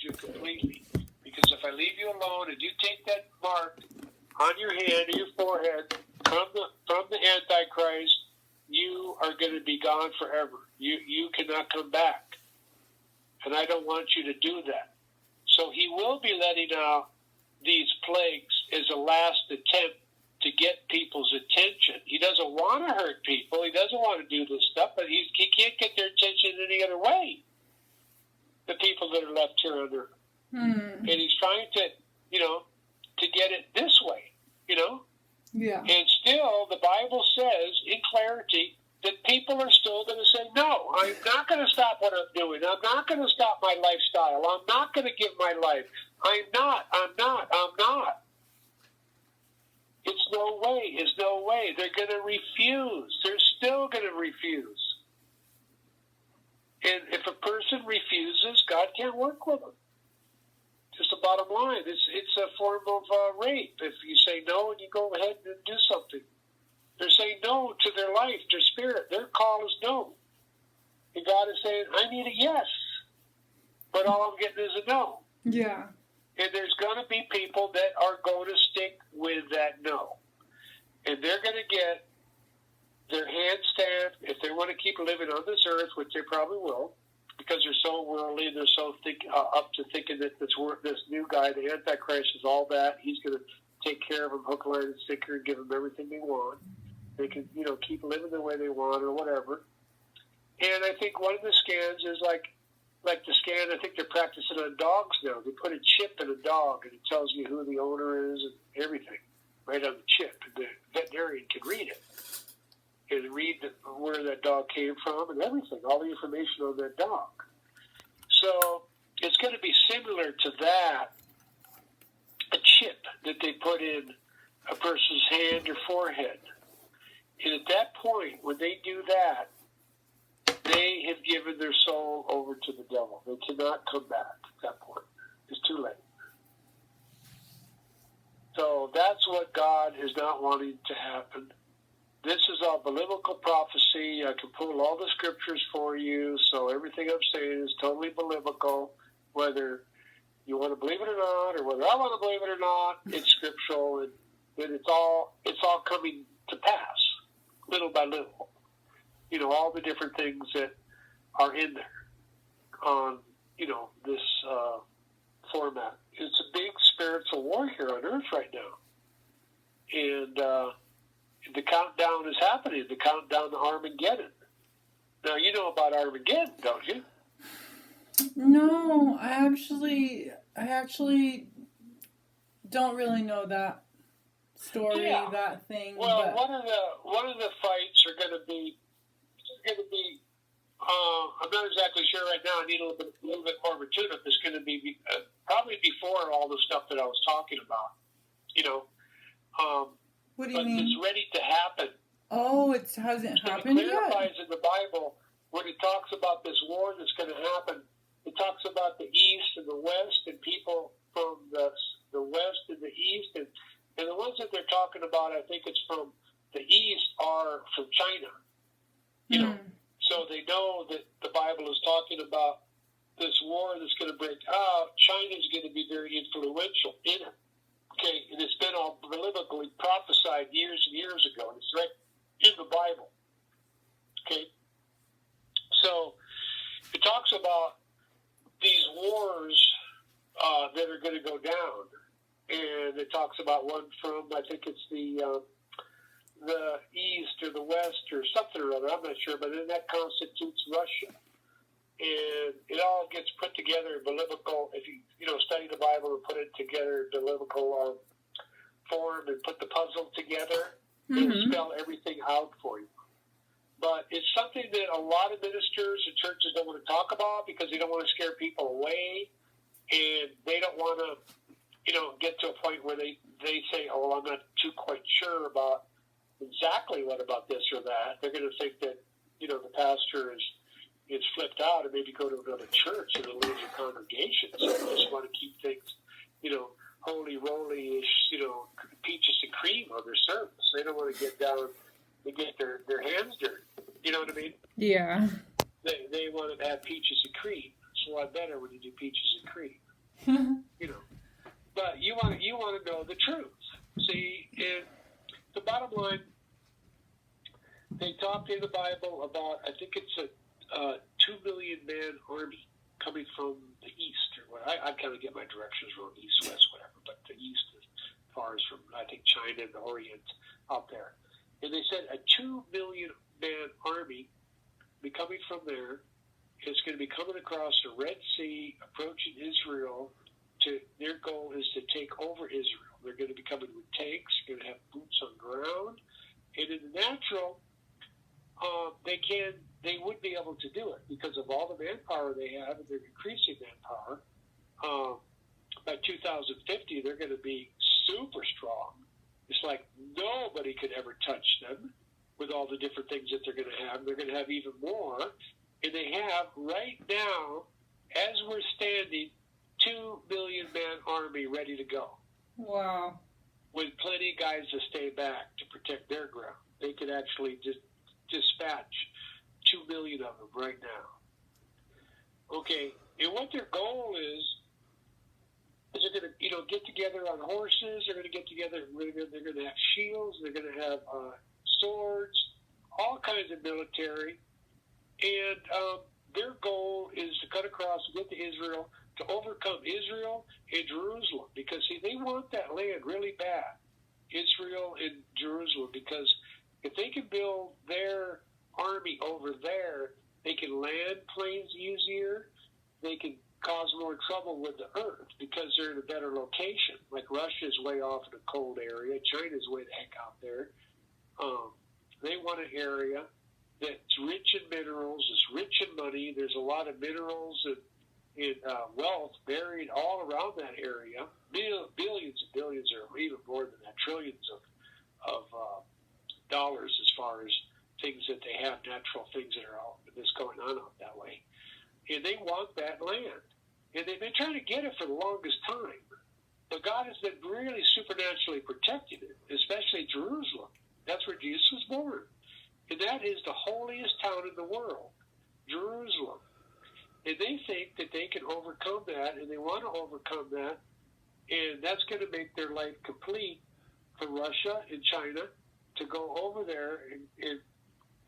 you completely. Because if I leave you alone and you take that mark on your hand or your forehead from the Antichrist, you are going to be gone forever. You cannot come back. And I don't want you to do that. So he will be letting out these plagues as a last attempt to get people's attention. He doesn't want to hurt people. He doesn't want to do this stuff, but he can't get their attention any other way. The people that are left here on earth. And he's trying to, to get it this way, Yeah. And still, the Bible says in clarity that people are still going to say, no, I'm not going to stop what I'm doing. I'm not going to stop my lifestyle. I'm not going to give my life. I'm not. It's no way. They're going to refuse. They're still going to refuse. And if a person refuses, God can't work with them. Just the bottom line. It's a form of rape. If you say no and you go ahead and do something. They're saying no to their life, their spirit. Their call is no. And God is saying, I need a yes. But all I'm getting is a no. Yeah. And there's going to be people that are going to stick with that no. And they're going to get their hands stamped if they want to keep living on this earth, which they probably will, because they're so worldly and they're so up to thinking that this new guy, the Antichrist, is all that. He's going to take care of them hook, line, and sinker and give them everything they want. They can, keep living the way they want or whatever. And I think one of the scans is like the scan, I think they're practicing on dogs now. They put a chip in a dog, and it tells you who the owner is and everything right on the chip. And the veterinarian can read it and read where that dog came from and everything, all the information on that dog. So it's going to be similar to that, a chip that they put in a person's hand or forehead. And at that point, when they do that, they have given their soul over to the devil. They cannot come back at that point. It's too late. So that's what God is not wanting to happen. This is all biblical prophecy. I can pull all the scriptures for you, so everything I'm saying is totally biblical, whether you want to believe it or not, or whether I want to believe it or not. It's scriptural, and it's all coming to pass, little by little. All the different things that are in there on, this format. It's a big spiritual war here on earth right now. And the countdown is happening, the countdown to Armageddon. Now, you know about Armageddon, don't you? No, I actually don't really know that story, that thing. Well, but one of the fights are going to be. I'm not exactly sure right now. I need a little bit more of a tune-up. It's going to be probably before all the stuff that I was talking about. What do you mean? It's ready to happen. Oh, it hasn't happened yet? It clarifies in the Bible when it talks about this war that's going to happen. It talks about the East and the West and people from the West and the East. And the ones that they're talking about, I think it's from the East, are from China. So they know that the Bible is talking about this war that's going to break out. China's going to be very influential in it. Okay, and it's been all biblically prophesied years and years ago. And it's right in the Bible. Okay, so it talks about these wars that are going to go down, and it talks about one from, I think it's the East or the West or something or other, I'm not sure, but then that constitutes Russia. And it all gets put together in biblical, if you study the Bible and put it together in biblical form and put the puzzle together, it'll spell everything out for you. But it's something that a lot of ministers and churches don't want to talk about because they don't want to scare people away, and they don't want to, get to a point where they say, oh, well, I'm not too quite sure about exactly what about this or that. They're going to think that, the pastor is flipped out and maybe go to another church and lose your congregation. So they just want to keep things, holy roly-ish, peaches and cream on their service. They don't want to get down and get their hands dirty. You know what I mean? Yeah. They want to have peaches and cream. It's a lot better when you do peaches and cream. You know, but you want to know the truth. See, and the bottom line, they talk in the Bible about, I think it's a 2 million man army coming from the east, or what I kind of get my directions wrong, east, west, whatever, but the east as far as from, I think, China and the Orient out there. And they said a 2 million man army be coming from there. It's going to be coming across the Red Sea, approaching Israel. Their goal is to take over Israel. They're going to be coming with tanks, going to have boots on ground. And in the natural, they would be able to do it because of all the manpower they have, and they're increasing manpower. By 2050, they're going to be super strong. It's like nobody could ever touch them with all the different things that they're going to have. They're going to have even more. And they have, right now, as we're standing, 2 million man army ready to go. Wow. With plenty of guys to stay back to protect their ground. They could actually just dispatch 2 million of them right now. Okay, and what their goal is they're going to, get together on horses. They're going to get together. They're going to have shields. They're going to have swords, all kinds of military. And their goal is to cut across, get to Israel, to overcome Israel and Jerusalem. Because, see, they want that land really bad, Israel and Jerusalem, because if they can build their army over there, they can land planes easier. They can cause more trouble with the earth because they're in a better location. Like Russia's way off in a cold area. China's way the heck out there. They want an area that's rich in minerals, is rich in money. There's a lot of minerals and wealth buried all around that area. Billions and billions, or even more than that, trillions of dollars as far as things that they have, natural things that are out that's going on out that way. And they want that land. And they've been trying to get it for the longest time. But God has been really supernaturally protecting it, especially Jerusalem. That's where Jesus was born. And that is the holiest town in the world, Jerusalem. And they think that they can overcome that, and they want to overcome that. And that's going to make their life complete for Russia and China to go over there and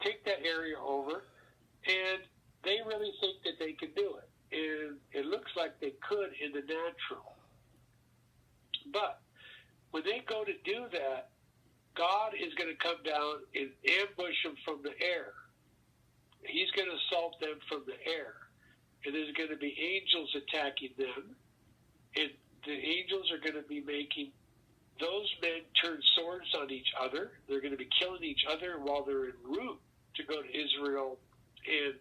take that area over. And they really think that they can do it. And it looks like they could in the natural. But when they go to do that, God is going to come down and ambush them from the air. He's going to assault them from the air. And there's going to be angels attacking them. And the angels are going to be making those men turn swords on each other. They're going to be killing each other while they're en route to go to Israel and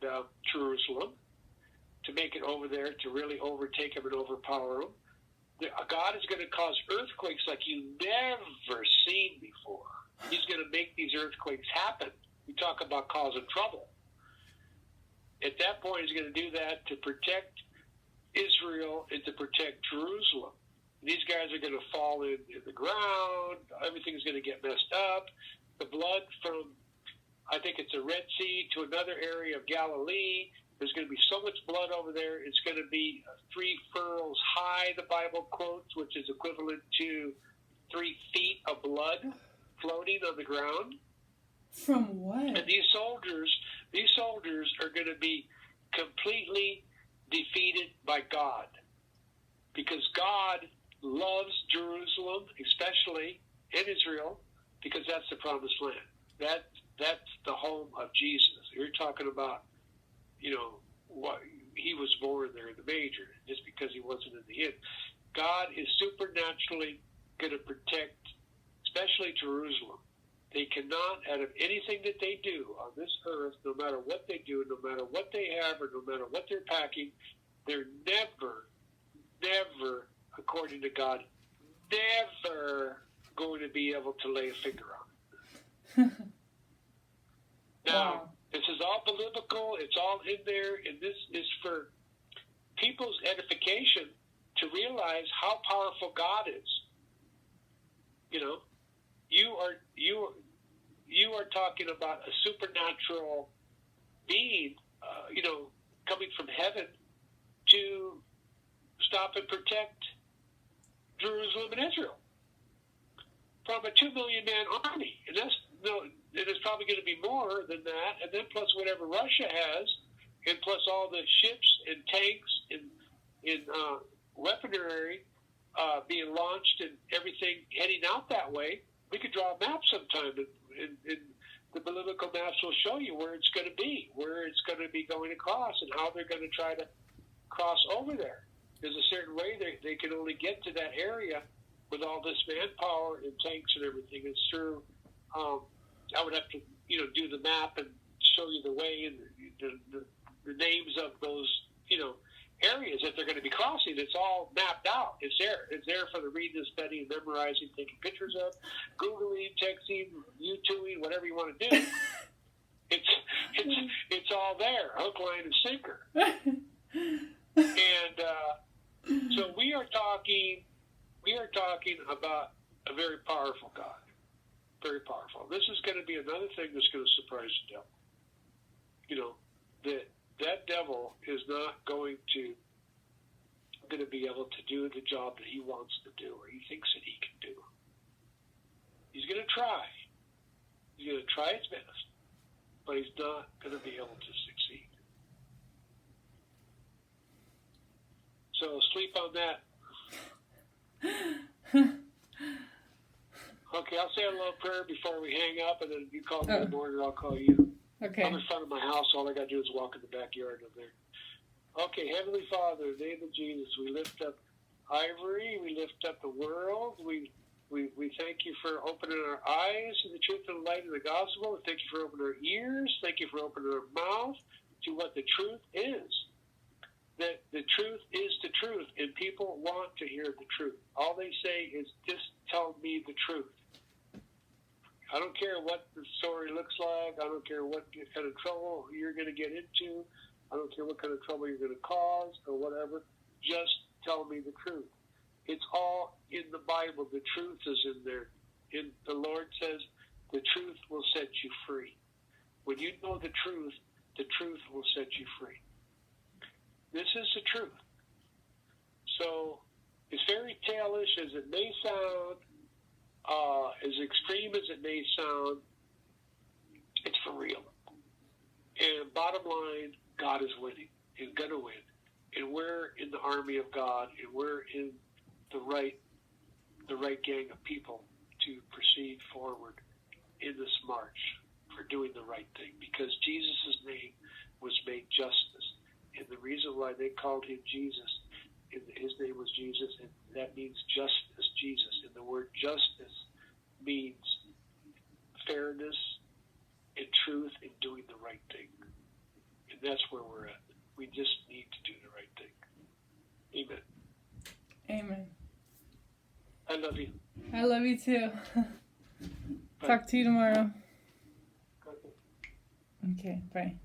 Jerusalem, to make it over there, to really overtake them and overpower them. God is going to cause earthquakes like you've never seen before. He's going to make these earthquakes happen. We talk about causing trouble. At that point, he's going to do that to protect Israel and to protect Jerusalem. These guys are going to fall in the ground. Everything's going to get messed up. The blood from, I think it's the Red Sea to another area of Galilee, there's going to be so much blood over there. It's going to be 3 furrows high, the Bible quotes, which is equivalent to 3 feet of blood floating on the ground. From what? And these soldiers are going to be completely defeated by God, because God loves Jerusalem, especially, and Israel, because that's the promised land. That's the home of Jesus. You're talking about, what he was born there in the manger, just because he wasn't in the inn. God is supernaturally going to protect, especially Jerusalem. They cannot, out of anything that they do on this earth, no matter what they do, no matter what they have, or no matter what they're packing, they're never, according to God, never going to be able to lay a finger on it. Now, wow. This is all biblical. It's all in there, and this is for people's edification to realize how powerful God is. You are talking about a supernatural being, coming from heaven to stop stop and protect Jerusalem and Israel from a 2 million man army. And it is probably going to be more than that. And then plus whatever Russia has, and plus all the ships and tanks and weaponry being launched and everything heading out that way. We could draw a map sometime, and the biblical maps will show you where it's going to be, where it's going to be going across, and how they're going to try to cross over there. There's a certain way they can only get to that area with all this manpower and tanks and everything. It's through, I would have to, do the map and show you the way and the names of those, areas that they're going to be crossing. It's all mapped out. It's there. It's there for the reading, studying, memorizing, taking pictures of, Googling, texting, YouTubing, whatever you want to do. It's all there, hook, line, and sinker. And so we are talking about a very powerful God. Very powerful. This is going to be another thing that's going to surprise the devil. That devil is not going to be able to do the job that he wants to do, or he thinks that he can do. He's going to try. He's going to try his best, but he's not going to be able to succeed. So sleep on that. Okay, I'll say a little prayer before we hang up, and then you call me in the morning, or I'll call you. Okay. I'm in front of my house. All I got to do is walk in the backyard over there. Okay, Heavenly Father, in the name of Jesus, we lift up Ivory. We lift up the world. We thank you for opening our eyes to the truth and the light of the gospel. Thank you for opening our ears. Thank you for opening our mouth to what the truth is. That the truth is the truth, and people want to hear the truth. All they say is, just tell me the truth. I don't care what the story looks like. I don't care what kind of trouble you're going to get into. I don't care what kind of trouble you're going to cause or whatever. Just tell me the truth. It's all in the Bible. The truth is in there. And the Lord says the truth will set you free. When you know the truth will set you free. This is the truth. So, as fairy tale-ish as it may sound, as extreme as it may sound, it's for real. And bottom line, God is winning and going to win. And we're in the army of God, and we're in the right gang of people to proceed forward in this march for doing the right thing, because Jesus' name was made justice. And the reason why they called him Jesus, and his name was Jesus, and that means justice, Jesus. And the word justice means fairness and truth in doing the right thing. And that's where we're at. We just need to do the right thing. Amen. Amen. I love you. I love you too. Talk to you tomorrow. Okay, bye.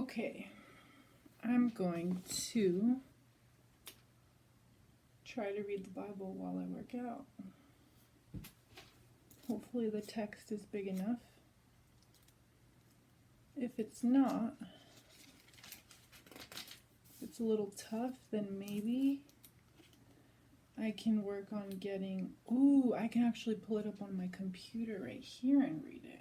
Okay, I'm going to try to read the Bible while I work out. Hopefully the text is big enough. If it's not, if it's a little tough, then maybe I can work on getting, I can actually pull it up on my computer right here and read it.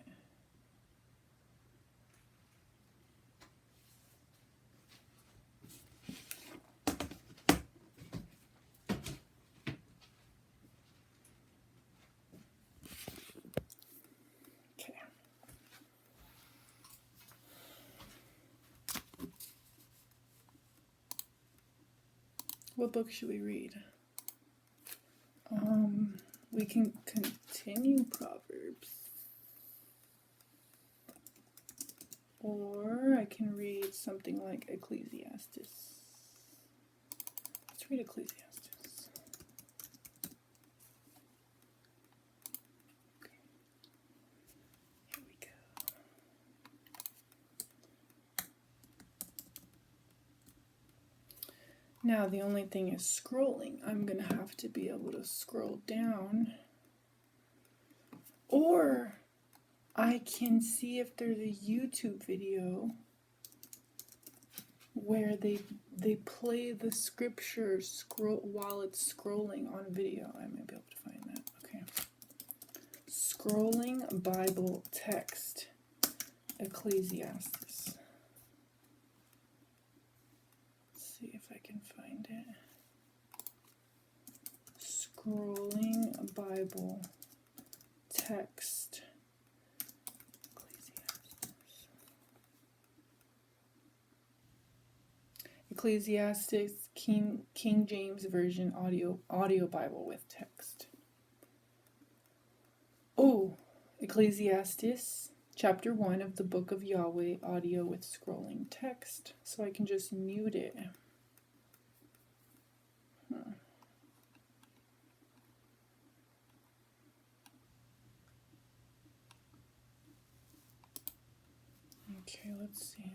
Okay. What book should we read? We can continue Proverbs. Or I can read something like Ecclesiastes. Let's read Ecclesiastes. Okay. Here we go. Now the only thing is scrolling. I'm going to have to be able to scroll down. Or I can see if there's a YouTube video where they play the scripture while it's scrolling on video. I might be able to find that. Okay. Scrolling Bible text. Ecclesiastes. Let's see if I can find it. Scrolling Bible text. Ecclesiastes King James Version audio Bible with text. Ecclesiastes chapter 1 of the book of Yahweh audio with scrolling text. So I can just mute it. Okay, let's see.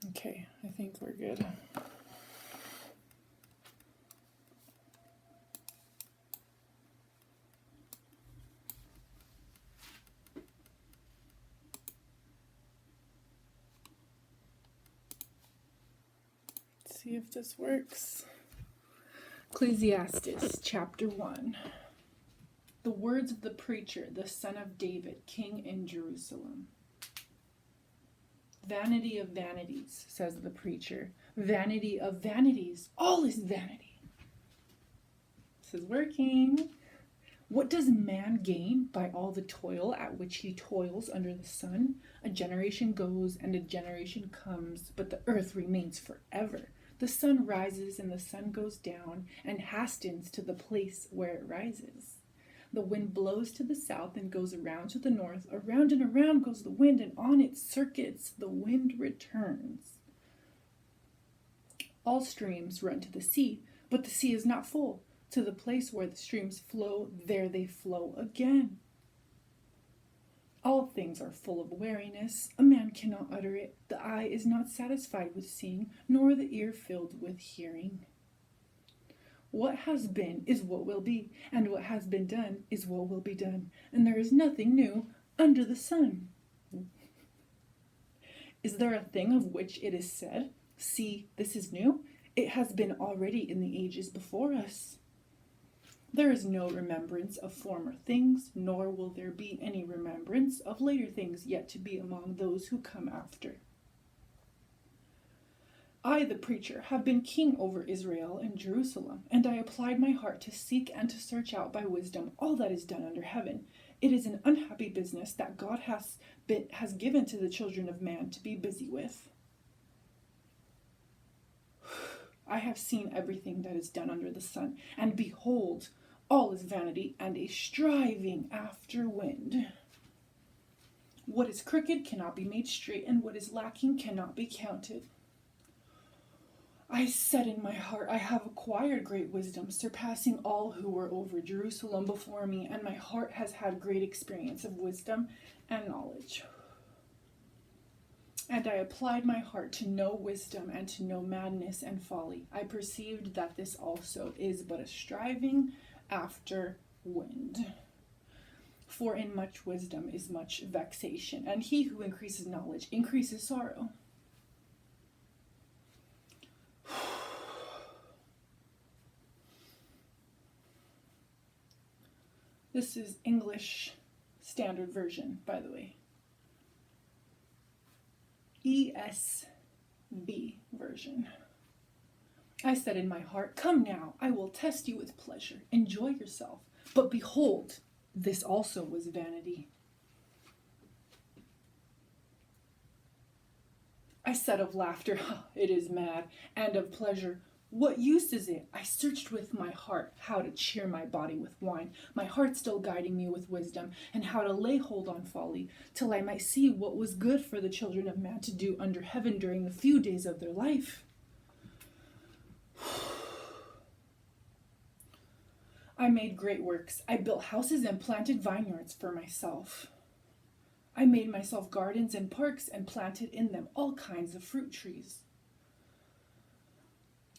Okay, I think we're good. Let's see if this works. Ecclesiastes chapter 1. The words of the preacher, the son of David, king in Jerusalem. Vanity of vanities, says the preacher. Vanity of vanities. All is vanity. This is working. What does man gain by all the toil at which he toils under the sun? A generation goes and a generation comes, but the earth remains forever. The sun rises and the sun goes down and hastens to the place where it rises. The wind blows to the south and goes around to the north. Around and around goes the wind, and on its circuits the wind returns. All streams run to the sea, but the sea is not full. To the place where the streams flow, there they flow again. All things are full of weariness. A man cannot utter it. The eye is not satisfied with seeing, nor the ear filled with hearing. What has been is what will be, and what has been done is what will be done, and there is nothing new under the sun. Is there a thing of which it is said, "See, this is new"? It has been already in the ages before us. There is no remembrance of former things, nor will there be any remembrance of later things yet to be among those who come after. I, the preacher, have been king over Israel and Jerusalem, and I applied my heart to seek and to search out by wisdom all that is done under heaven. It is an unhappy business that God has given to the children of man to be busy with. I have seen everything that is done under the sun, and behold, all is vanity and a striving after wind. What is crooked cannot be made straight, and what is lacking cannot be counted. I said in my heart, I have acquired great wisdom, surpassing all who were over Jerusalem before me, and my heart has had great experience of wisdom and knowledge. And I applied my heart to know wisdom and to know madness and folly. I perceived that this also is but a striving after wind. For in much wisdom is much vexation, and he who increases knowledge increases sorrow. This is English Standard Version, by the way. ESV version. I said in my heart, come now, I will test you with pleasure. Enjoy yourself. But behold, this also was vanity. I said of laughter, it is mad, and of pleasure, what use is it? I searched with my heart how to cheer my body with wine, my heart still guiding me with wisdom, and how to lay hold on folly, till I might see what was good for the children of man to do under heaven during the few days of their life. I made great works. I built houses and planted vineyards for myself. I made myself gardens and parks and planted in them all kinds of fruit trees.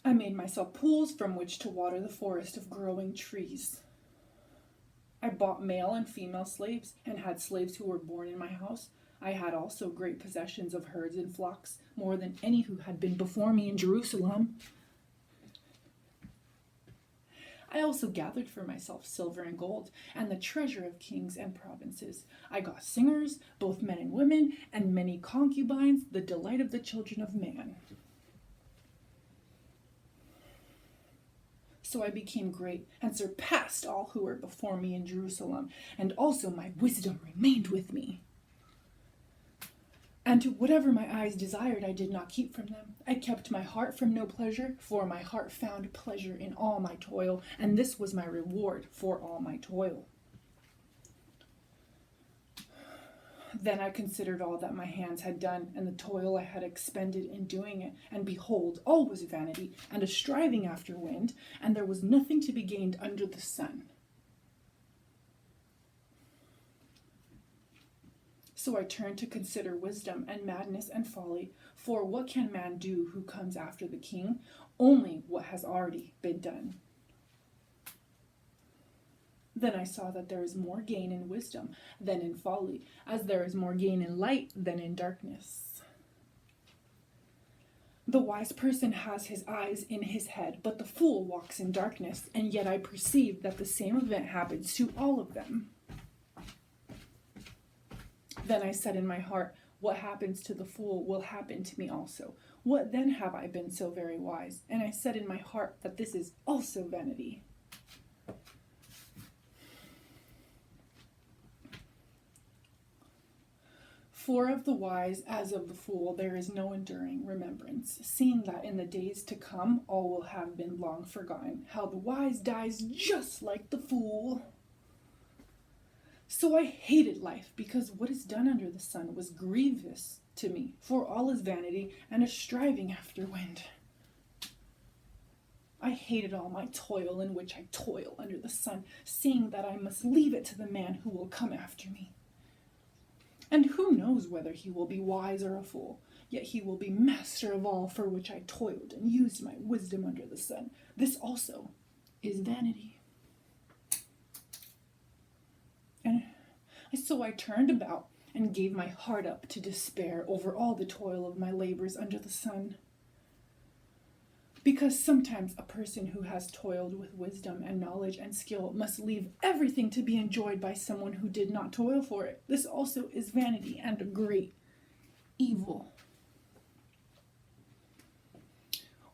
I made myself pools from which to water the forest of growing trees. I bought male and female slaves and had slaves who were born in my house. I had also great possessions of herds and flocks, more than any who had been before me in Jerusalem. I also gathered for myself silver and gold, and the treasure of kings and provinces. I got singers, both men and women, and many concubines, the delight of the children of man. So I became great and surpassed all who were before me in Jerusalem, and also my wisdom remained with me. And whatever my eyes desired, I did not keep from them. I kept my heart from no pleasure, for my heart found pleasure in all my toil, and this was my reward for all my toil. Then I considered all that my hands had done, and the toil I had expended in doing it, and behold, all was vanity, and a striving after wind, and there was nothing to be gained under the sun. So I turned to consider wisdom and madness and folly, for what can man do who comes after the king? Only what has already been done. Then I saw that there is more gain in wisdom than in folly, as there is more gain in light than in darkness. The wise person has his eyes in his head, but the fool walks in darkness, and yet I perceive that the same event happens to all of them. Then I said in my heart, what happens to the fool will happen to me also. What then have I been so very wise? And I said in my heart that this is also vanity. For of the wise as of the fool there is no enduring remembrance, seeing that in the days to come all will have been long forgotten, how the wise dies just like the fool. So I hated life, because what is done under the sun was grievous to me, for all is vanity and a striving after wind. I hated all my toil in which I toil under the sun, seeing that I must leave it to the man who will come after me. And who knows whether he will be wise or a fool, yet he will be master of all for which I toiled and used my wisdom under the sun. This also is vanity. And so I turned about and gave my heart up to despair over all the toil of my labors under the sun. Because sometimes a person who has toiled with wisdom and knowledge and skill must leave everything to be enjoyed by someone who did not toil for it. This also is vanity and a great evil.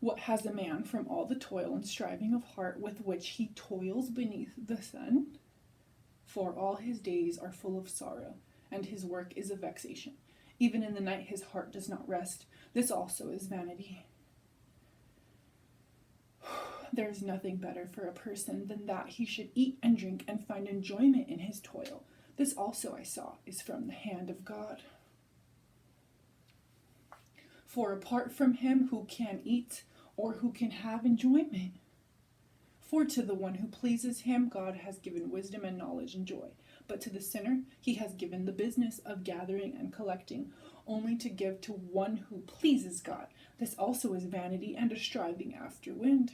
What has a man from all the toil and striving of heart with which he toils beneath the sun? For all his days are full of sorrow, and his work is a vexation. Even in the night his heart does not rest. This also is vanity. There is nothing better for a person than that he should eat and drink and find enjoyment in his toil. This also I saw is from the hand of God. For apart from him who can eat, or who can have enjoyment. For to the one who pleases him, God has given wisdom and knowledge and joy. But to the sinner, he has given the business of gathering and collecting, only to give to one who pleases God. This also is vanity and a striving after wind.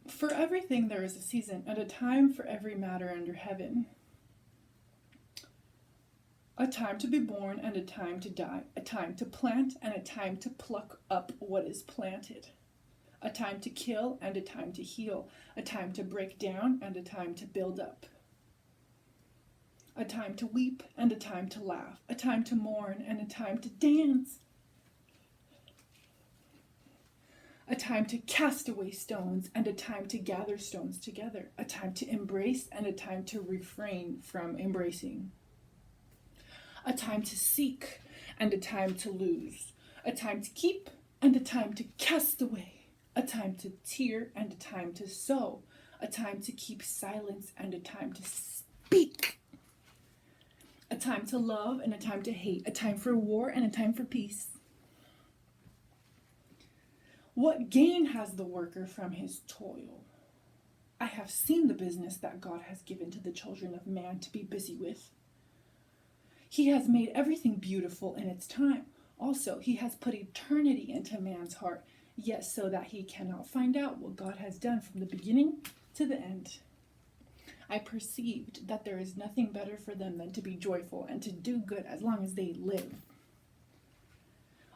For everything there is a season, and a time for every matter under heaven. A time to be born and a time to die. A time to plant and a time to pluck up what is planted. A time to kill and a time to heal. A time to break down and a time to build up. A time to weep and a time to laugh. A time to mourn and a time to dance. A time to cast away stones and a time to gather stones together. A time to embrace and a time to refrain from embracing. A time to seek and a time to lose. A time to keep and a time to cast away. A time to tear and a time to sow. A time to keep silence and a time to speak. A time to love and a time to hate. A time for war and a time for peace. What gain has the worker from his toil? I have seen the business that God has given to the children of man to be busy with. He has made everything beautiful in its time. Also, he has put eternity into man's heart, yet so that he cannot find out what God has done from the beginning to the end. I perceived that there is nothing better for them than to be joyful and to do good as long as they live.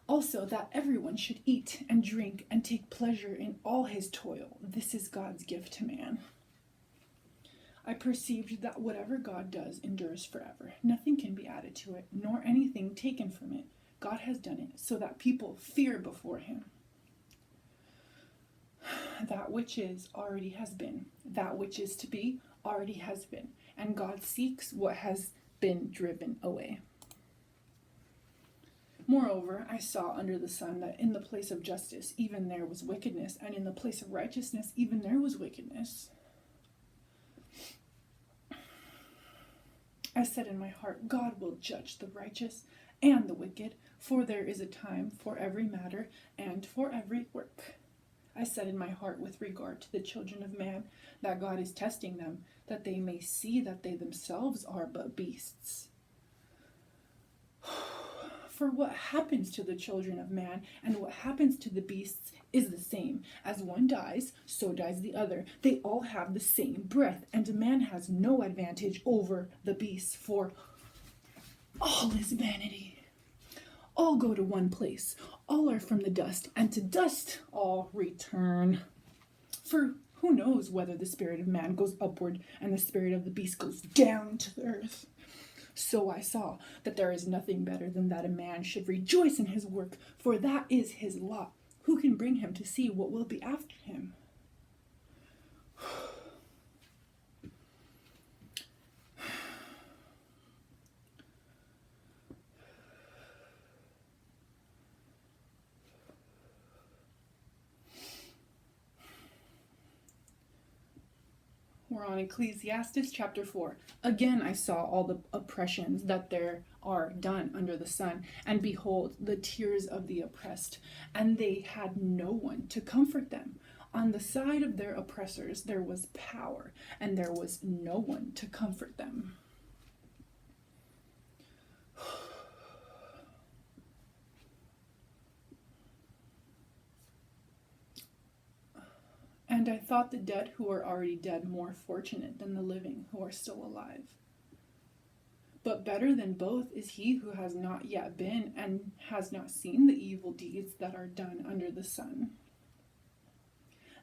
Also, that everyone should eat and drink and take pleasure in all his toil. This is God's gift to man. I perceived that whatever God does endures forever. Nothing can be added to it, nor anything taken from it. God has done it so that people fear before him. That which is already has been. That which is to be already has been. And God seeks what has been driven away. Moreover, I saw under the sun that in the place of justice, even there was wickedness, and in the place of righteousness, even there was wickedness. I said in my heart, God will judge the righteous and the wicked, for there is a time for every matter and for every work. I said in my heart with regard to the children of man, that God is testing them, that they may see that they themselves are but beasts. For what happens to the children of man and what happens to the beasts is the same. As one dies, so dies the other. They all have the same breath, and man has no advantage over the beasts, for all is vanity. All go to one place. All are from the dust, and to dust all return. For who knows whether the spirit of man goes upward and the spirit of the beast goes down to the earth? So I saw that there is nothing better than that a man should rejoice in his work, for that is his lot. Who can bring him to see what will be after him? We're on Ecclesiastes chapter 4. Again I saw all the oppressions that there are done under the sun, and behold, the tears of the oppressed, and they had no one to comfort them. On the side of their oppressors there was power, and there was no one to comfort them. And I thought the dead who are already dead more fortunate than the living who are still alive. But better than both is he who has not yet been and has not seen the evil deeds that are done under the sun.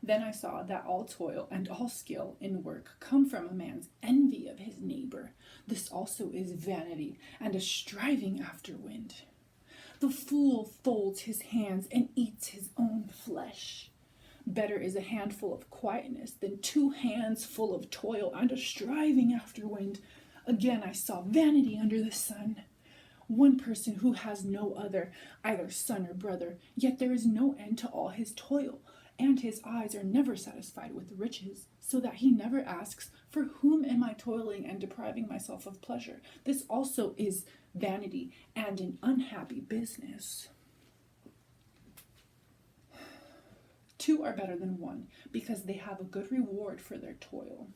Then I saw that all toil and all skill in work come from a man's envy of his neighbor. This also is vanity and a striving after wind. The fool folds his hands and eats his own flesh. Better is a handful of quietness than 2 hands full of toil and a striving after wind. Again I saw vanity under the sun. one person who has no other, either son or brother, yet there is no end to all his toil, and his eyes are never satisfied with riches, so that he never asks, for whom am I toiling and depriving myself of pleasure? This also is vanity and an unhappy business. 2 are better than 1, because they have a good reward for their toil.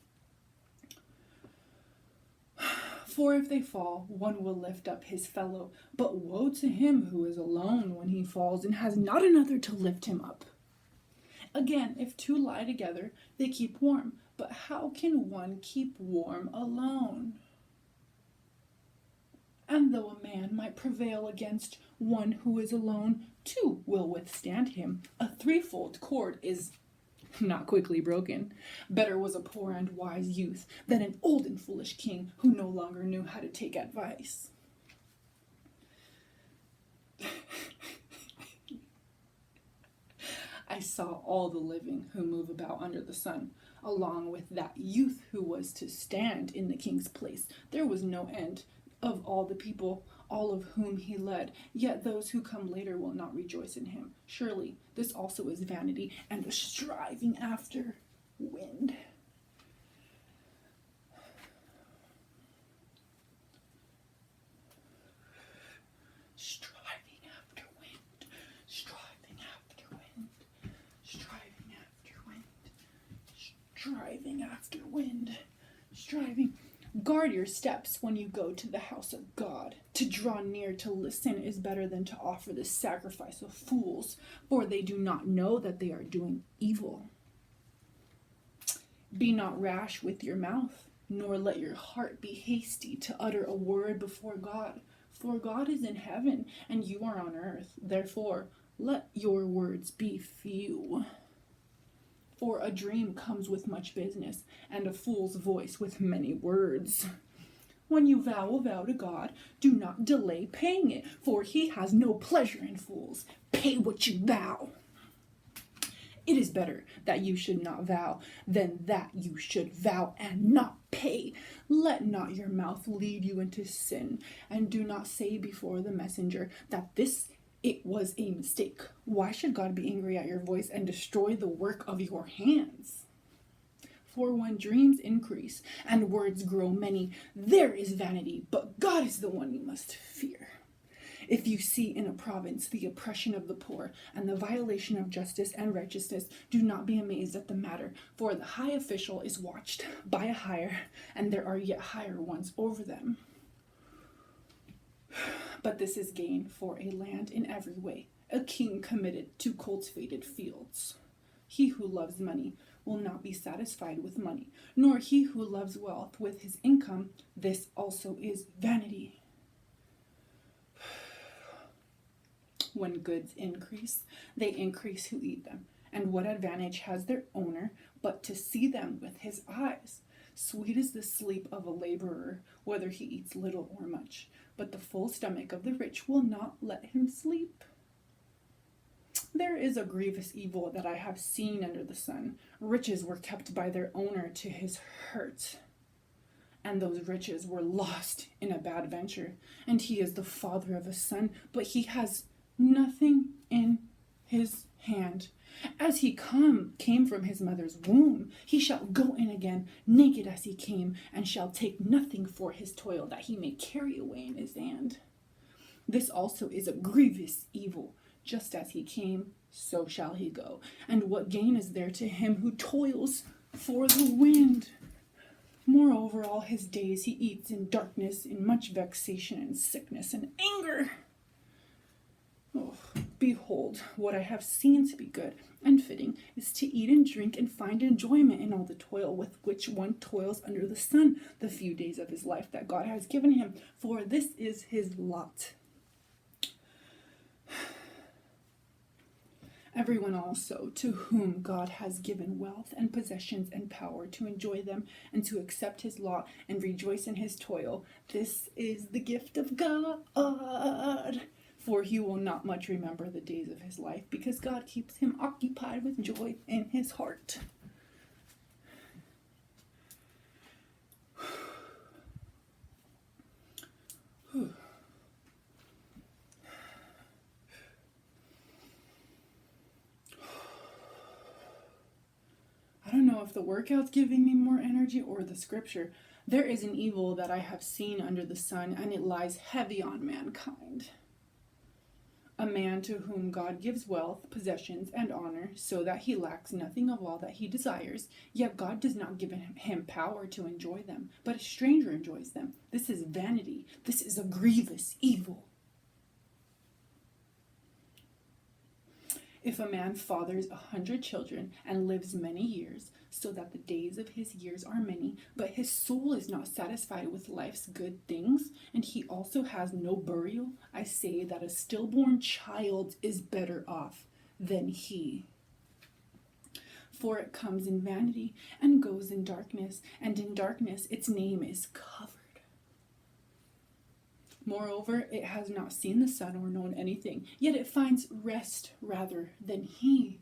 For if they fall, one will lift up his fellow, but woe to him who is alone when he falls and has not another to lift him up. Again, if 2 lie together, they keep warm, but how can one keep warm alone? And though a man might prevail against one who is alone, 2 will withstand him. A threefold cord is not quickly broken. Better was a poor and wise youth than an old and foolish king who no longer knew how to take advice. I saw all the living who move about under the sun, along with that youth who was to stand in the king's place. There was no end of all the people, all of whom he led, yet those who come later will not rejoice in him. Surely this also is vanity and a striving after wind. Striving after wind, striving after wind, striving after wind, striving after wind, striving. Guard your steps when you go to the house of God. To draw near to listen is better than to offer the sacrifice of fools, for they do not know that they are doing evil. Be not rash with your mouth, nor let your heart be hasty to utter a word before God. For God is in heaven, and you are on earth. Therefore, let your words be few. For a dream comes with much business, and a fool's voice with many words. When you vow a vow to God, do not delay paying it, for he has no pleasure in fools. Pay what you vow. It is better that you should not vow than that you should vow and not pay. Let not your mouth lead you into sin, and do not say before the messenger that it was a mistake. Why should God be angry at your voice and destroy the work of your hands? For when dreams increase and words grow many, there is vanity, but God is the one you must fear. If you see in a province the oppression of the poor and the violation of justice and righteousness, do not be amazed at the matter, for the high official is watched by a higher, and there are yet higher ones over them. But this is gain for a land in every way, a king committed to cultivated fields. He who loves money will not be satisfied with money, nor he who loves wealth with his income. This also is vanity. When goods increase, they increase who eat them. And what advantage has their owner but to see them with his eyes? Sweet is the sleep of a laborer, whether he eats little or much, but the full stomach of the rich will not let him sleep. There is a grievous evil that I have seen under the sun. Riches were kept by their owner to his hurt, and those riches were lost in a bad venture. And he is the father of a son, but he has nothing in his hand. As he came from his mother's womb, he shall go in again, naked as he came, and shall take nothing for his toil that he may carry away in his hand. This also is a grievous evil. Just as he came, so shall he go. And what gain is there to him who toils for the wind? Moreover, all his days he eats in darkness, in much vexation and sickness and anger. Oh, behold, what I have seen to be good and fitting is to eat and drink and find enjoyment in all the toil with which one toils under the sun, the few days of his life that God has given him, for this is his lot. Everyone also to whom God has given wealth and possessions and power to enjoy them and to accept his lot and rejoice in his toil, this is the gift of God. For he will not much remember the days of his life, because God keeps him occupied with joy in his heart. if the workout's giving me more energy or the scripture. There is an evil that I have seen under the sun, and it lies heavy on mankind. A man to whom God gives wealth, possessions, and honor, so that he lacks nothing of all that he desires, yet God does not give him power to enjoy them, but a stranger enjoys them. This is vanity. This is a grievous evil. If a man fathers 100 children and lives many years, so that the days of his years are many, but his soul is not satisfied with life's good things, and he also has no burial, I say that a stillborn child is better off than he. For it comes in vanity and goes in darkness, and in darkness its name is covered. Moreover, it has not seen the sun or known anything, yet it finds rest rather than he.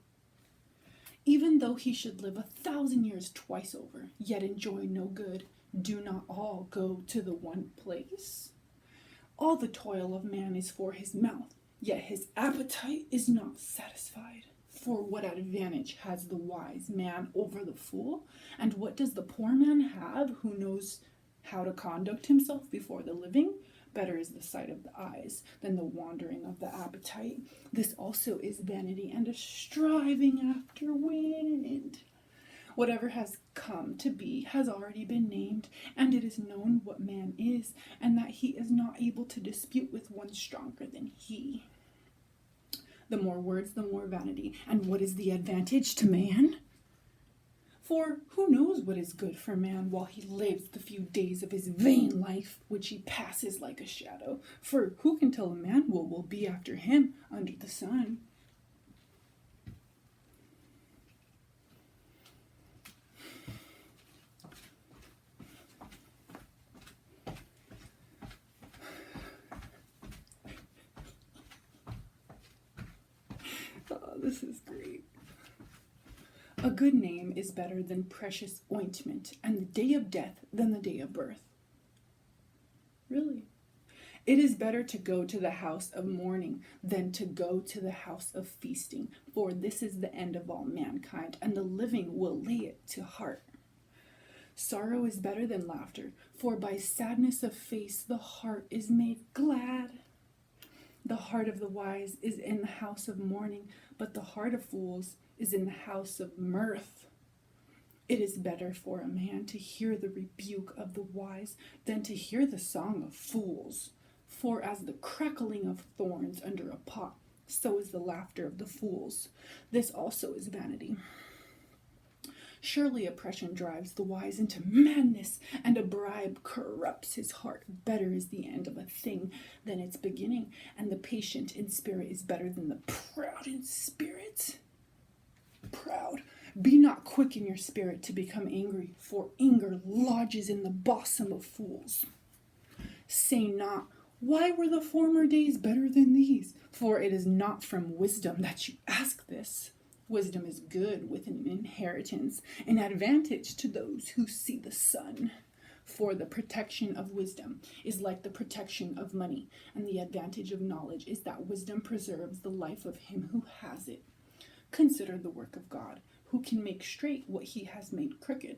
Even though he should live 1,000 years twice over, yet enjoy no good, do not all go to the one place? All the toil of man is for his mouth, yet his appetite is not satisfied. For what advantage has the wise man over the fool? And what does the poor man have who knows how to conduct himself before the living? Better is the sight of the eyes than the wandering of the appetite. This also is vanity and a striving after wind. Whatever has come to be has already been named, and it is known what man is, and that he is not able to dispute with one stronger than he. The more words, the more vanity. And what is the advantage to man? For who knows what is good for man while he lives the few days of his vain life, which he passes like a shadow? For who can tell a man what will be after him under the sun? Oh, this is great. A good name is better than precious ointment, and the day of death than the day of birth. Really? It is better to go to the house of mourning than to go to the house of feasting, for this is the end of all mankind, and the living will lay it to heart. Sorrow is better than laughter, for by sadness of face the heart is made glad. The heart of the wise is in the house of mourning, but the heart of fools is in the house of mirth. It is better for a man to hear the rebuke of the wise than to hear the song of fools. For as the crackling of thorns under a pot, so is the laughter of the fools. This also is vanity. Surely oppression drives the wise into madness, and a bribe corrupts his heart. Better is the end of a thing than its beginning, and the patient in spirit is better than the proud in spirit. Proud. Be not quick in your spirit to become angry, for anger lodges in the bosom of fools. Say not, why were the former days better than these? For it is not from wisdom that you ask this. Wisdom is good with an inheritance, an advantage to those who see the sun. For the protection of wisdom is like the protection of money, and the advantage of knowledge is that wisdom preserves the life of him who has it. Consider the work of God, who can make straight what he has made crooked.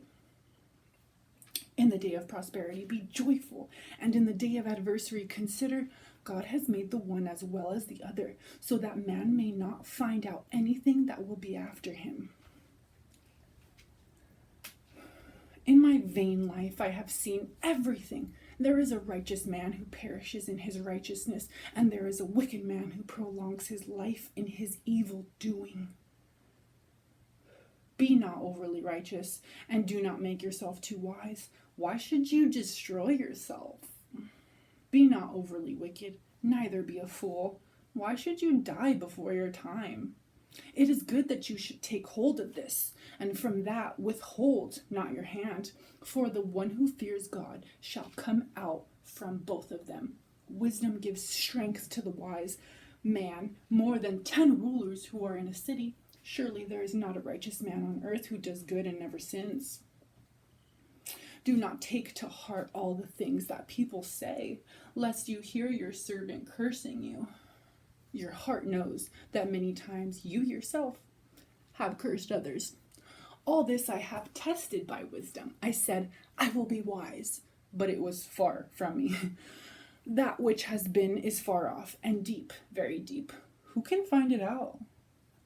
In the day of prosperity, be joyful, and in the day of adversity, consider God has made the one as well as the other, so that man may not find out anything that will be after him. In my vain life, I have seen everything. There is a righteous man who perishes in his righteousness, and there is a wicked man who prolongs his life in his evil doing. Be not overly righteous, and do not make yourself too wise. Why should you destroy yourself? Be not overly wicked, neither be a fool. Why should you die before your time? It is good that you should take hold of this, and from that withhold not your hand. For the one who fears God shall come out from both of them. Wisdom gives strength to the wise man, more than 10 rulers who are in a city. Surely there is not a righteous man on earth who does good and never sins. Do not take to heart all the things that people say, lest you hear your servant cursing you. Your heart knows that many times you yourself have cursed others. All this I have tested by wisdom. I said, I will be wise, but it was far from me. That which has been is far off and deep, very deep. Who can find it out?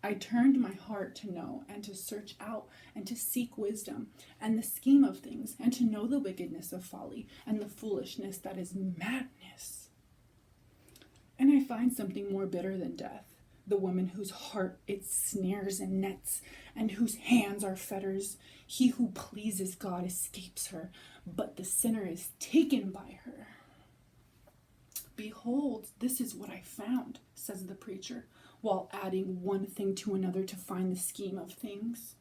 I turned my heart to know and to search out and to seek wisdom and the scheme of things and to know the wickedness of folly and the foolishness that is madness. And I find something more bitter than death, the woman whose heart it snares and nets and whose hands are fetters. He who pleases God escapes her, but the sinner is taken by her. Behold, this is what I found, says the preacher, while adding one thing to another to find the scheme of things,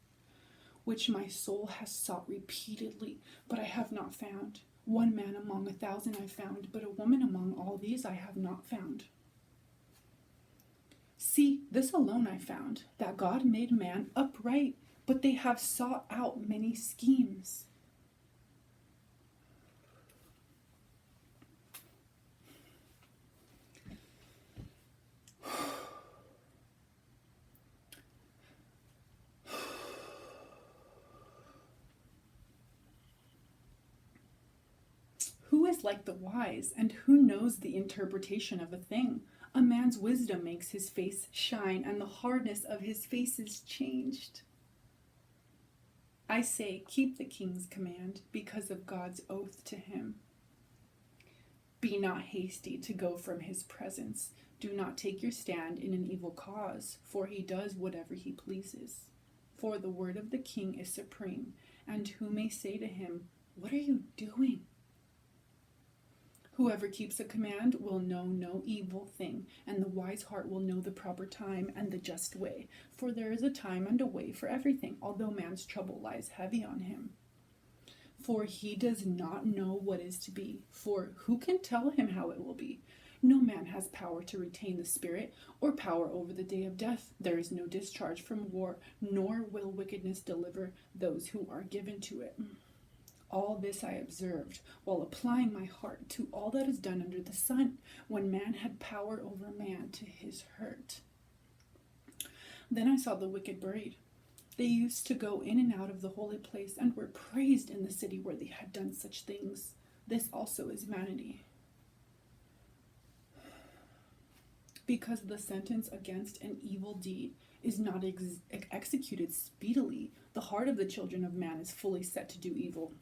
which my soul has sought repeatedly, but I have not found. One man among 1,000 I found, but a woman among all these I have not found. See, this alone I found, that God made man upright, but they have sought out many schemes. Who is like the wise, and who knows the interpretation of a thing? A man's wisdom makes his face shine, and the hardness of his face is changed. I say, keep the king's command, because of God's oath to him. Be not hasty to go from his presence. Do not take your stand in an evil cause, for he does whatever he pleases. For the word of the king is supreme, and who may say to him, what are you doing? Whoever keeps a command will know no evil thing, and the wise heart will know the proper time and the just way. For there is a time and a way for everything, although man's trouble lies heavy on him. For he does not know what is to be, for who can tell him how it will be? No man has power to retain the spirit, or power over the day of death. There is no discharge from war, nor will wickedness deliver those who are given to it. All this I observed, while applying my heart to all that is done under the sun, when man had power over man to his hurt. Then I saw the wicked buried. They used to go in and out of the holy place, and were praised in the city where they had done such things. This also is vanity. Because the sentence against an evil deed is not executed speedily, the heart of the children of man is fully set to do evil.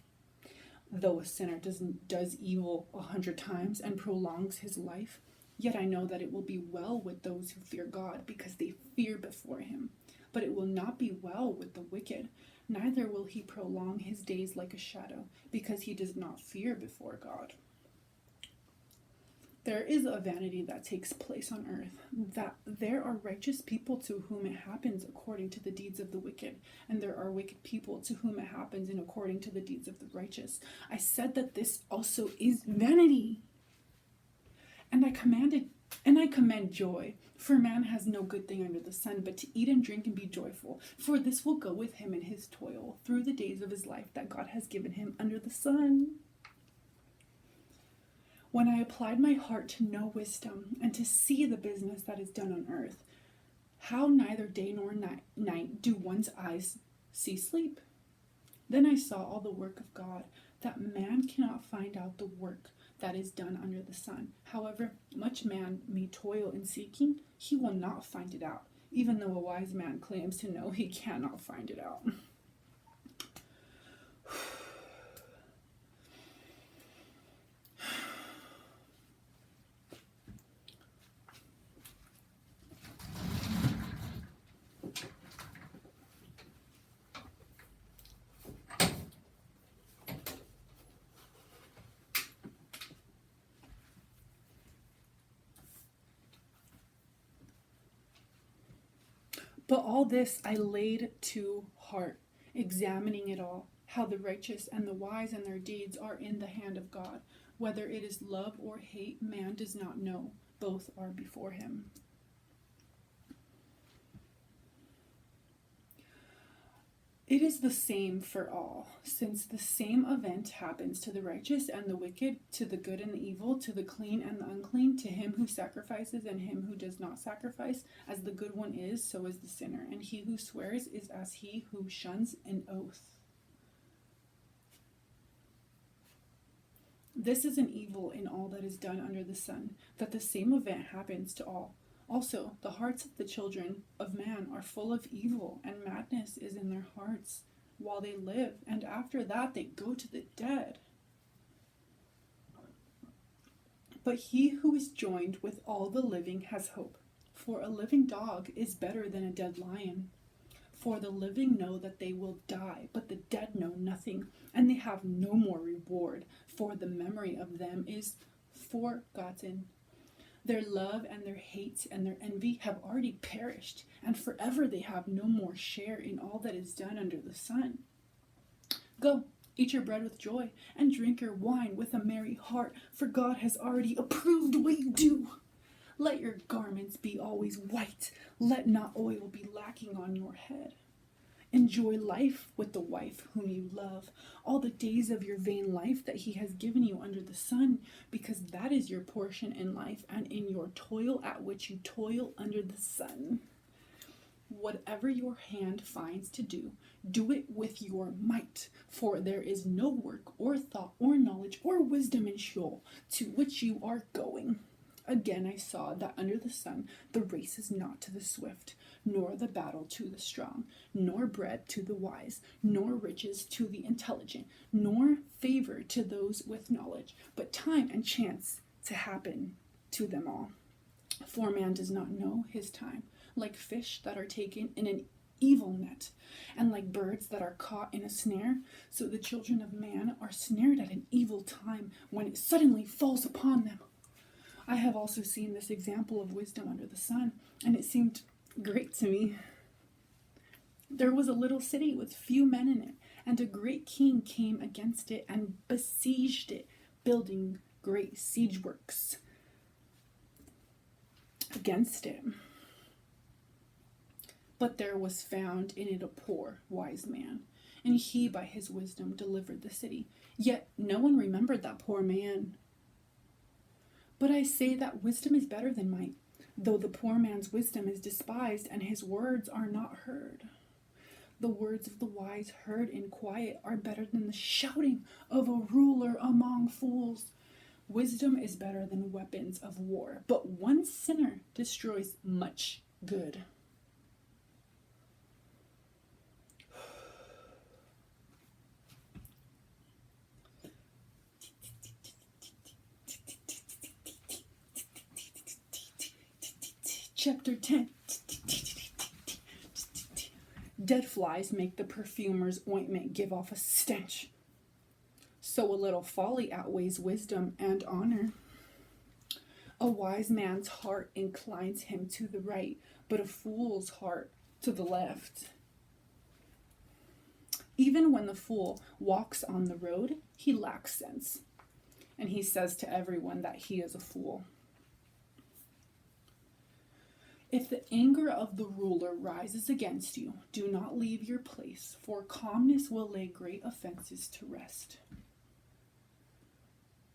Though a sinner does evil 100 times and prolongs his life, yet I know that it will be well with those who fear God, because they fear before him. But it will not be well with the wicked, neither will he prolong his days like a shadow, because he does not fear before God. There is a vanity that takes place on earth, that there are righteous people to whom it happens according to the deeds of the wicked, and there are wicked people to whom it happens in according to the deeds of the righteous. I said that this also is vanity. And I commend joy, for man has no good thing under the sun, but to eat and drink and be joyful, for this will go with him in his toil through the days of his life that God has given him under the sun. When I applied my heart to know wisdom and to see the business that is done on earth, how neither day nor night do one's eyes see sleep? Then I saw all the work of God, that man cannot find out the work that is done under the sun. However much man may toil in seeking, he will not find it out, even though a wise man claims to know he cannot find it out. But all this I laid to heart, examining it all, how the righteous and the wise and their deeds are in the hand of God. Whether it is love or hate, man does not know. Both are before him. It is the same for all, since the same event happens to the righteous and the wicked, to the good and the evil, to the clean and the unclean, to him who sacrifices and him who does not sacrifice. As the good one is, so is the sinner, and he who swears is as he who shuns an oath. This is an evil in all that is done under the sun, that the same event happens to all. Also, the hearts of the children of man are full of evil, and madness is in their hearts while they live, and after that they go to the dead. But he who is joined with all the living has hope, for a living dog is better than a dead lion. For the living know that they will die, but the dead know nothing, and they have no more reward, for the memory of them is forgotten. Their love and their hate and their envy have already perished, and forever they have no more share in all that is done under the sun. Go, eat your bread with joy, and drink your wine with a merry heart, for God has already approved what you do. Let your garments be always white, let not oil be lacking on your head. Enjoy life with the wife whom you love, all the days of your vain life that he has given you under the sun, because that is your portion in life and in your toil at which you toil under the sun. Whatever your hand finds to do, do it with your might, for there is no work or thought or knowledge or wisdom in Sheol to which you are going. Again I saw that under the sun the race is not to the swift, nor the battle to the strong, nor bread to the wise, nor riches to the intelligent, nor favor to those with knowledge, but time and chance to happen to them all. For man does not know his time, like fish that are taken in an evil net, and like birds that are caught in a snare, so the children of man are snared at an evil time when it suddenly falls upon them. I have also seen this example of wisdom under the sun, and it seemed great to me. There was a little city with few men in it, and a great king came against it and besieged it, building great siege works against it. But there was found in it a poor, wise man, and he by his wisdom delivered the city. Yet no one remembered that poor man. But I say that wisdom is better than might, though the poor man's wisdom is despised and his words are not heard. The words of the wise heard in quiet are better than the shouting of a ruler among fools. Wisdom is better than weapons of war, but one sinner destroys much good. Chapter 10. Dead flies make the perfumer's ointment give off a stench. So a little folly outweighs wisdom and honor. A wise man's heart inclines him to the right, but a fool's heart to the left. Even when the fool walks on the road, he lacks sense, and he says to everyone that he is a fool. If the anger of the ruler rises against you, do not leave your place, for calmness will lay great offenses to rest.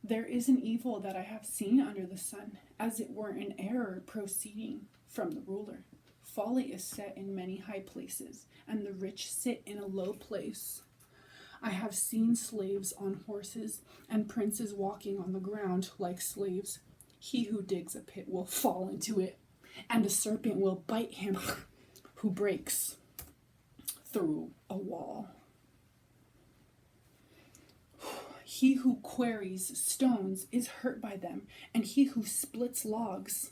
There is an evil that I have seen under the sun, as it were an error proceeding from the ruler. Folly is set in many high places, and the rich sit in a low place. I have seen slaves on horses, and princes walking on the ground like slaves. He who digs a pit will fall into it, and a serpent will bite him who breaks through a wall. He who quarries stones is hurt by them, and he who splits logs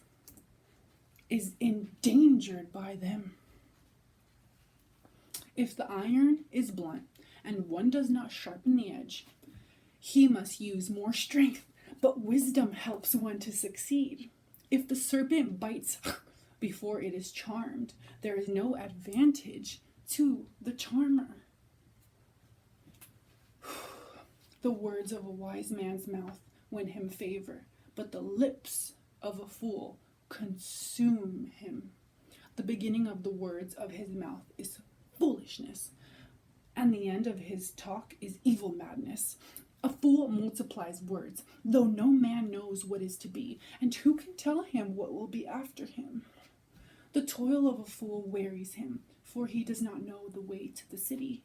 is endangered by them. If the iron is blunt and one does not sharpen the edge, he must use more strength, but wisdom helps one to succeed. If the serpent bites before it is charmed, there is no advantage to the charmer. The words of a wise man's mouth win him favor, but the lips of a fool consume him. The beginning of the words of his mouth is foolishness, and the end of his talk is evil madness. A fool multiplies words, though no man knows what is to be, and who can tell him what will be after him? The toil of a fool wearies him, for he does not know the way to the city.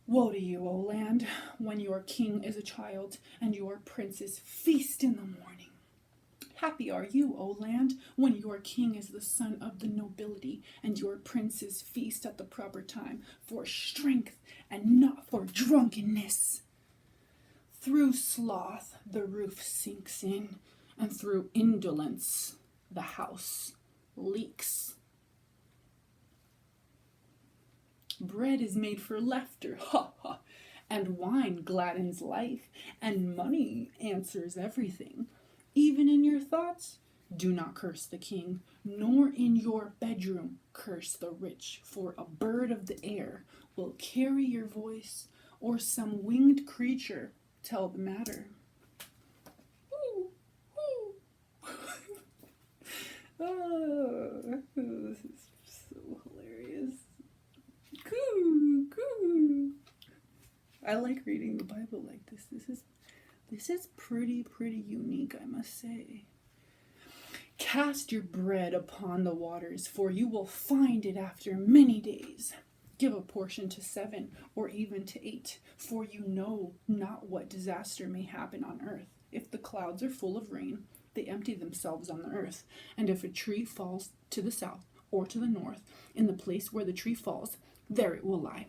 Woe to you, O land, when your king is a child, and your princes feast in the morning. Happy are you, O land, when your king is the son of the nobility, and your princes feast at the proper time, for strength and not for drunkenness. Through sloth the roof sinks in, and through indolence the house leaks. Bread is made for laughter, ha ha, and wine gladdens life, and money answers everything. Even in your thoughts, do not curse the king, nor in your bedroom curse the rich, for a bird of the air will carry your voice, or some winged creature tell the matter. Ooh, ooh. Oh, this is so hilarious. Coo, coo. I like reading the Bible like this. This is pretty unique, I must say. Cast your bread upon the waters, for you will find it after many days. Give a portion to 7, or even to 8, for you know not what disaster may happen on earth. If the clouds are full of rain, they empty themselves on the earth. And if a tree falls to the south or to the north, in the place where the tree falls, there it will lie.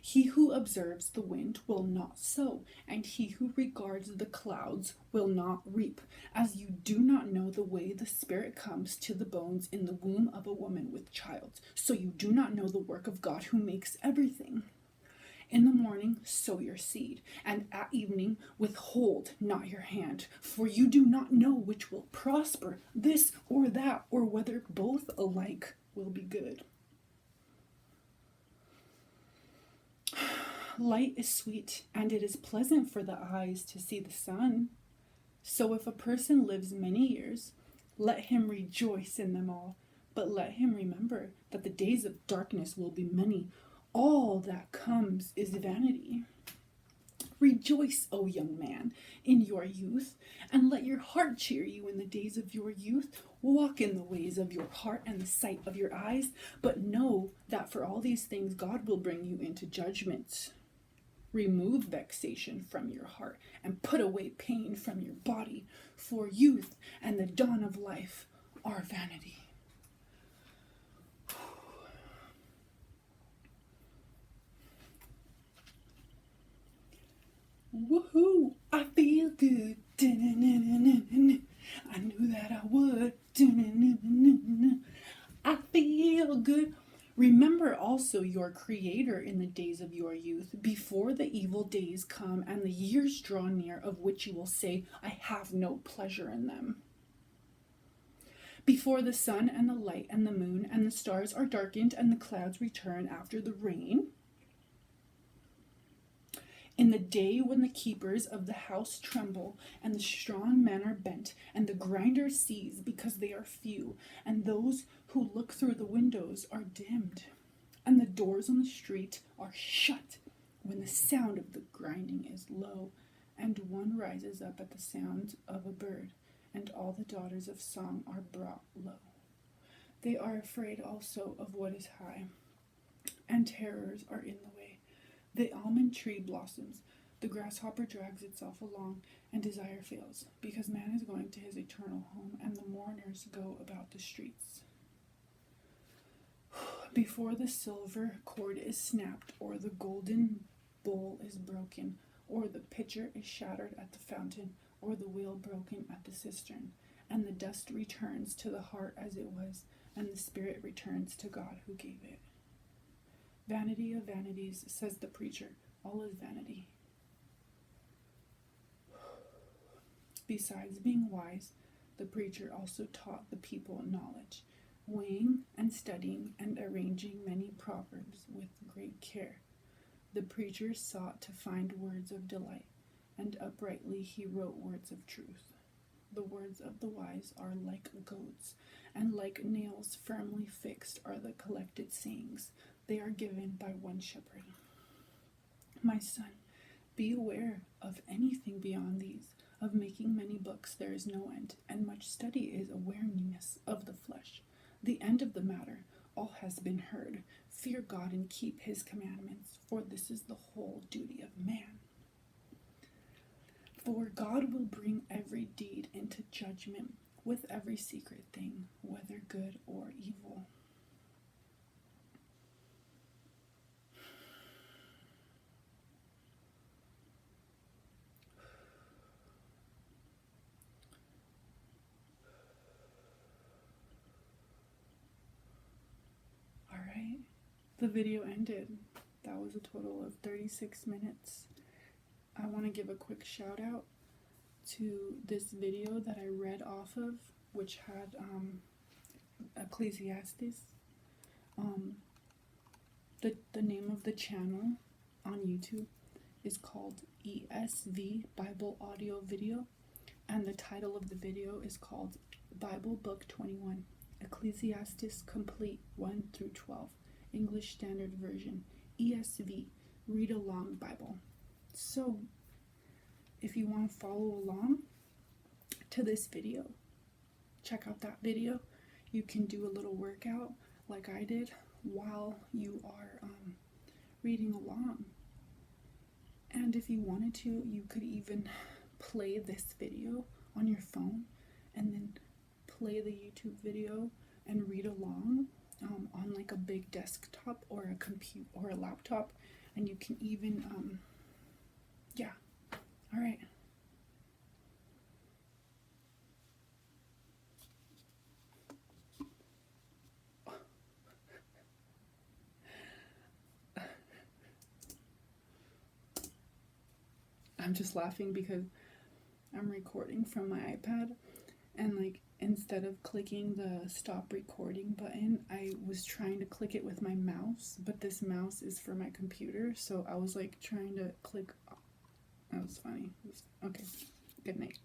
He who observes the wind will not sow, and he who regards the clouds will not reap. As you do not know the way the Spirit comes to the bones in the womb of a woman with child, so you do not know the work of God who makes everything. In the morning sow your seed, and at evening withhold not your hand, for you do not know which will prosper, this or that, or whether both alike will be good. Light is sweet, and it is pleasant for the eyes to see the sun. So if a person lives many years, let him rejoice in them all. But let him remember that the days of darkness will be many. All that comes is vanity. Rejoice, O young man, in your youth, and let your heart cheer you in the days of your youth. Walk in the ways of your heart and the sight of your eyes, but know that for all these things God will bring you into judgment. Remove vexation from your heart and put away pain from your body, for youth and the dawn of life are vanity. Woohoo! I feel good. I knew that I would. I feel good. Remember also your Creator in the days of your youth, before the evil days come and the years draw near, of which you will say, I have no pleasure in them. Before the sun and the light and the moon and the stars are darkened and the clouds return after the rain, in the day when the keepers of the house tremble, and the strong men are bent, and the grinder sees because they are few, and those who look through the windows are dimmed, and the doors on the street are shut, when the sound of the grinding is low, and one rises up at the sound of a bird, and all the daughters of song are brought low. They are afraid also of what is high, and terrors are in the way. The almond tree blossoms, the grasshopper drags itself along, and desire fails, because man is going to his eternal home, and the mourners go about the streets. Before the silver cord is snapped, or the golden bowl is broken, or the pitcher is shattered at the fountain, or the wheel broken at the cistern, and the dust returns to the heart as it was, and the spirit returns to God who gave it. Vanity of vanities, says the preacher, all is vanity. Besides being wise, the preacher also taught the people knowledge, weighing and studying and arranging many proverbs with great care. The preacher sought to find words of delight, and uprightly he wrote words of truth. The words of the wise are like goads, and like nails firmly fixed are the collected sayings. They are given by one shepherd. My son, be aware of anything beyond these. Of making many books there is no end, and much study is a weariness of the flesh. The end of the matter, all has been heard. Fear God and keep his commandments, for this is the whole duty of man. For God will bring every deed into judgment with every secret thing, whether good or evil. All right, the video ended. That was a total of 36 minutes. I want to give a quick shout out to this video that I read off of, which had Ecclesiastes. The name of the channel on YouTube is called ESV Bible Audio Video, and the title of the video is called Bible Book 21, Ecclesiastes Complete 1 through 12, English Standard Version, ESV, Read Along Bible. So, if you want to follow along to this video, check out that video. You can do a little workout like I did while you are reading along. And if you wanted to, you could even play this video on your phone and then play the YouTube video and read along on like a big desktop or a computer or a laptop, and you can even yeah. All right. I'm just laughing because I'm recording from my iPad, and like instead of clicking the stop recording button, I was trying to click it with my mouse, but this mouse is for my computer, so I was like trying to click. That was funny. Okay, good night.